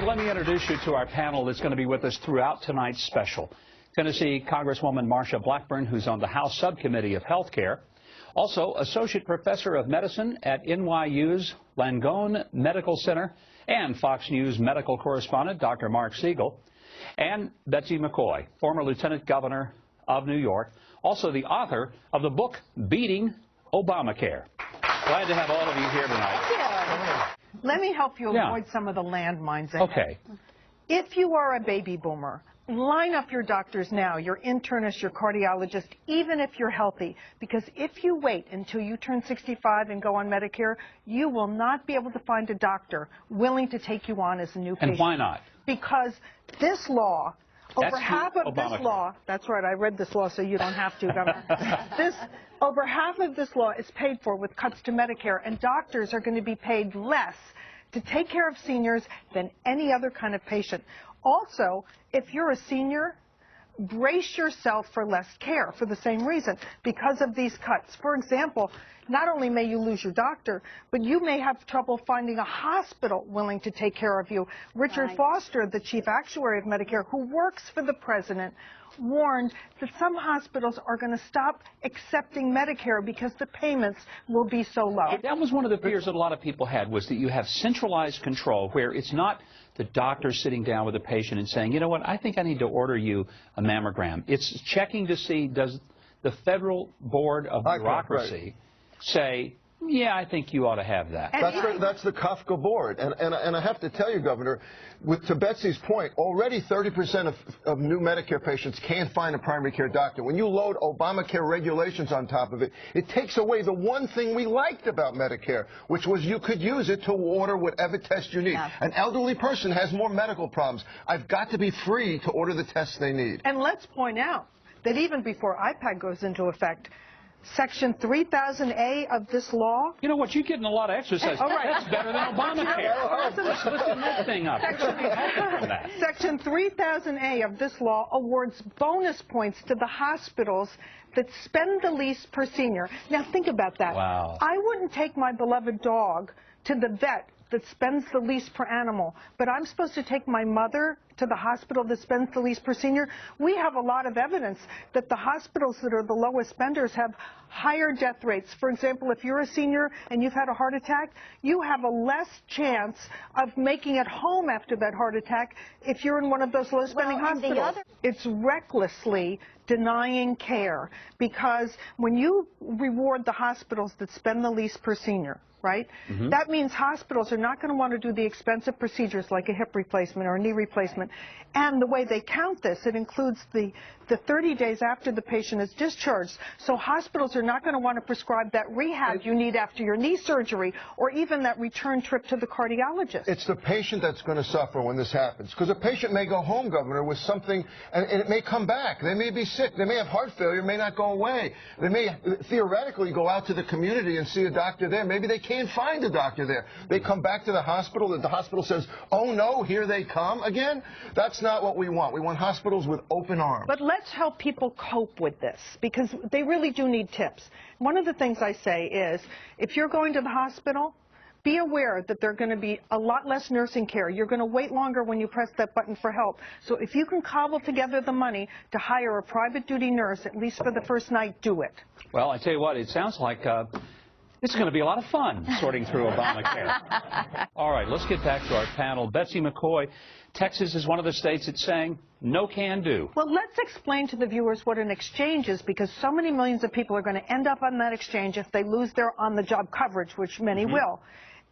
let me introduce you to our panel that's going to be with us throughout tonight's special. Tennessee Congresswoman Marsha Blackburn, who's on the House Subcommittee of Health Care. Also, Associate Professor of Medicine at NYU's Langone Medical Center and Fox News medical correspondent Dr. Mark Siegel. And Betsy McCaughey, former Lieutenant Governor of New York, also the author of the book Beating Obamacare. Glad to have all of you here tonight. Thank you. Let me help you avoid some of the landmines ahead. Okay. If you are a baby boomer, line up your doctors now, your internist, your cardiologist, even if you're healthy. Because if you wait until you turn 65 and go on Medicare, you will not be able to find a doctor willing to take you on as a new patient. And why not? Because this law, over half of Obamacare. this law, that's right, I read this law so you don't have to, Governor. Over half of this law is paid for with cuts to Medicare, and doctors are going to be paid less to take care of seniors than any other kind of patient. Also, if you're a senior, brace yourself for less care for the same reason, because of these cuts. For example, not only may you lose your doctor, but you may have trouble finding a hospital willing to take care of you. Richard Foster, the chief actuary of Medicare, who works for the president, warned that some hospitals are going to stop accepting Medicare because the payments will be so low. That was one of the fears that a lot of people had, was that you have centralized control where it's not the doctor sitting down with the patient and saying, you know what, I think I need to order you a mammogram. It's checking to see, does the federal board of bureaucracy say, yeah, I think you ought to have that. That's the Kafka board. And I have to tell you, Governor, to Betsy's point, already 30% of new Medicare patients can't find a primary care doctor. When you load Obamacare regulations on top of it, it takes away the one thing we liked about Medicare, which was you could use it to order whatever test you need. Yeah. An elderly person has more medical problems. I've got to be free to order the tests they need. And let's point out that even before IPAC goes into effect, Section 3000A of this law. You know what? You're getting a lot of exercise. All right. That's better than Obamacare. Let's listen this thing up. Section 3000A of this law awards bonus points to the hospitals that spend the least per senior. Now think about that. Wow. I wouldn't take my beloved dog to the vet that spends the least per animal, but I'm supposed to take my mother to the hospital that spends the least per senior. We have a lot of evidence that the hospitals that are the lowest spenders have higher death rates. For example, if you're a senior and you've had a heart attack, you have a less chance of making it home after that heart attack if you're in one of those low-spending hospitals. It's recklessly denying care, because when you reward the hospitals that spend the least per senior, right? That means hospitals are not going to want to do the expensive procedures like a hip replacement or a knee replacement. And the way they count this, it includes the 30 days after the patient is discharged. So hospitals are not going to want to prescribe that rehab you need after your knee surgery, or even that return trip to the cardiologist. It's the patient that's going to suffer when this happens, because a patient may go home, Governor, with something, and it may come back. They may be sick. They may have heart failure. It may not go away. They may theoretically go out to the community and see a doctor there. Maybe they can't find a doctor there. They come back to the hospital, and the hospital says, oh no, here they come again. That's not what we want. We want hospitals with open arms. But let's help people cope with this, because they really do need tips. One of the things I say is, if you're going to the hospital, be aware that there are going to be a lot less nursing care. You're going to wait longer when you press that button for help. So if you can cobble together the money to hire a private duty nurse, at least for the first night, do it. Well, I tell you what, it sounds like it's going to be a lot of fun sorting through Obamacare. All right, let's get back to our panel. Betsy McCaughey, Texas is one of the states that's saying no can do. Well, let's explain to the viewers what an exchange is, because so many millions of people are going to end up on that exchange if they lose their on-the-job coverage, which many will.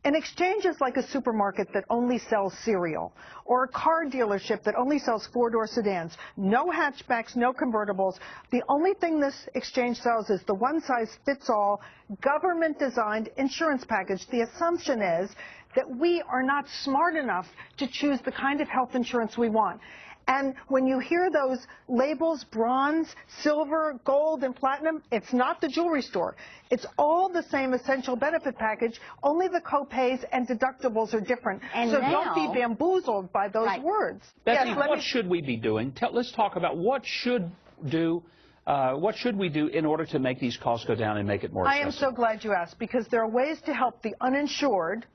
An exchange is like a supermarket that only sells cereal, or a car dealership that only sells four-door sedans. No hatchbacks, no convertibles. The only thing this exchange sells is the one-size-fits-all, government-designed insurance package. The assumption is that we are not smart enough to choose the kind of health insurance we want. And when you hear those labels, bronze, silver, gold, and platinum, it's not the jewelry store. It's all the same essential benefit package, only the co-pays and deductibles are different. And so now, don't be bamboozled by those words. Betsy, what should we be doing? Let's talk about what should we do in order to make these costs go down and make it more accessible? I am so glad you asked, because there are ways to help the uninsured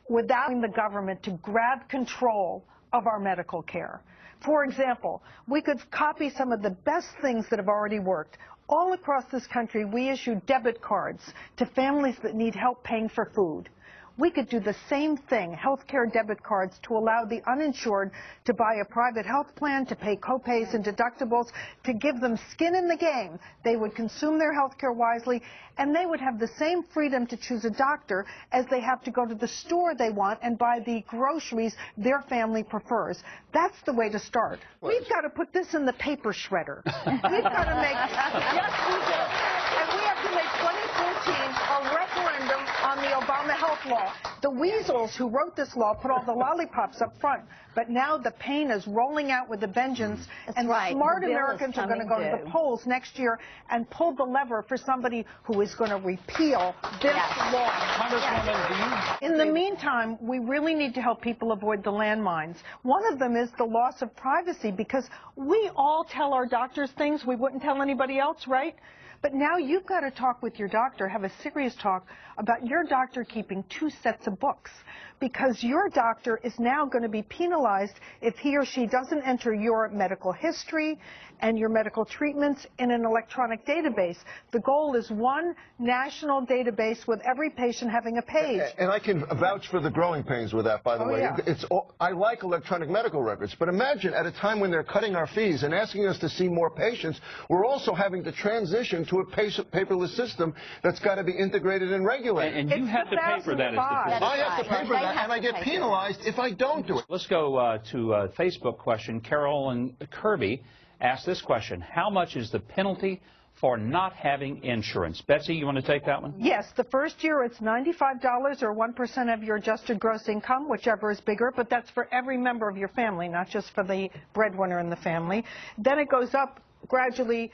without the government to grab control of our medical care. For example, we could copy some of the best things that have already worked. All across this country, we issue debit cards to families that need help paying for food. We could do the same thing, healthcare debit cards, to allow the uninsured to buy a private health plan, to pay copays and deductibles, to give them skin in the game. They would consume their healthcare wisely, and they would have the same freedom to choose a doctor as they have to go to the store they want and buy the groceries their family prefers. That's the way to start. We've got to put this in the paper shredder. We've got to make, yes, we do. And we have to make 2014 a referendum on the Obama health law. The weasels who wrote this law put all the lollipops up front, but now the pain is rolling out with a vengeance, and smart Americans are going to go to the polls next year and pull the lever for somebody who is going to repeal this law. Congresswoman, do you... In the meantime, we really need to help people avoid the landmines. One of them is the loss of privacy, because we all tell our doctors things we wouldn't tell anybody else, right? But now you've got to talk with your doctor, have a serious talk about your doctor keeping 2 sets of books, because your doctor is now going to be penalized if he or she doesn't enter your medical history and your medical treatments in an electronic database. The goal is one national database with every patient having a page. And I can vouch for the growing pains with that, by the way. Yeah. I like electronic medical records, but imagine at a time when they're cutting our fees and asking us to see more patients, we're also having to transition to a paperless system that's got to be integrated and regulated. And you have to pay for that. I have to pay for that, and I get penalized if I don't do it. Let's go to a Facebook question. Carolyn Kirby asked this question: how much is the penalty for not having insurance? Betsy, you want to take that one? Yes, the first year it's $95 or 1% of your adjusted gross income, whichever is bigger, but that's for every member of your family, not just for the breadwinner in the family. Then it goes up gradually.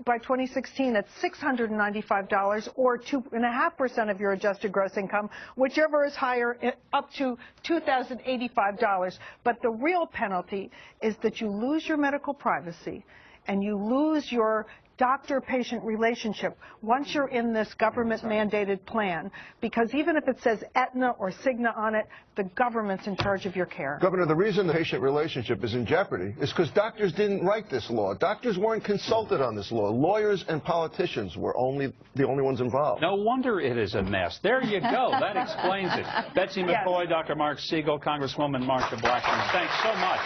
By 2016, it's $695 or 2.5% of your adjusted gross income, whichever is higher, up to $2,085. But the real penalty is that you lose your medical privacy and you lose your doctor-patient relationship once you're in this government-mandated plan, because even if it says Aetna or Cigna on it, the government's in charge of your care. Governor, the reason the patient relationship is in jeopardy is because doctors didn't write this law. Doctors weren't consulted on this law. Lawyers and politicians were the only ones involved. No wonder it is a mess. There you go. That explains it. Betsy McCaughey, Dr. Mark Siegel, Congresswoman Marsha Blackburn, thanks so much.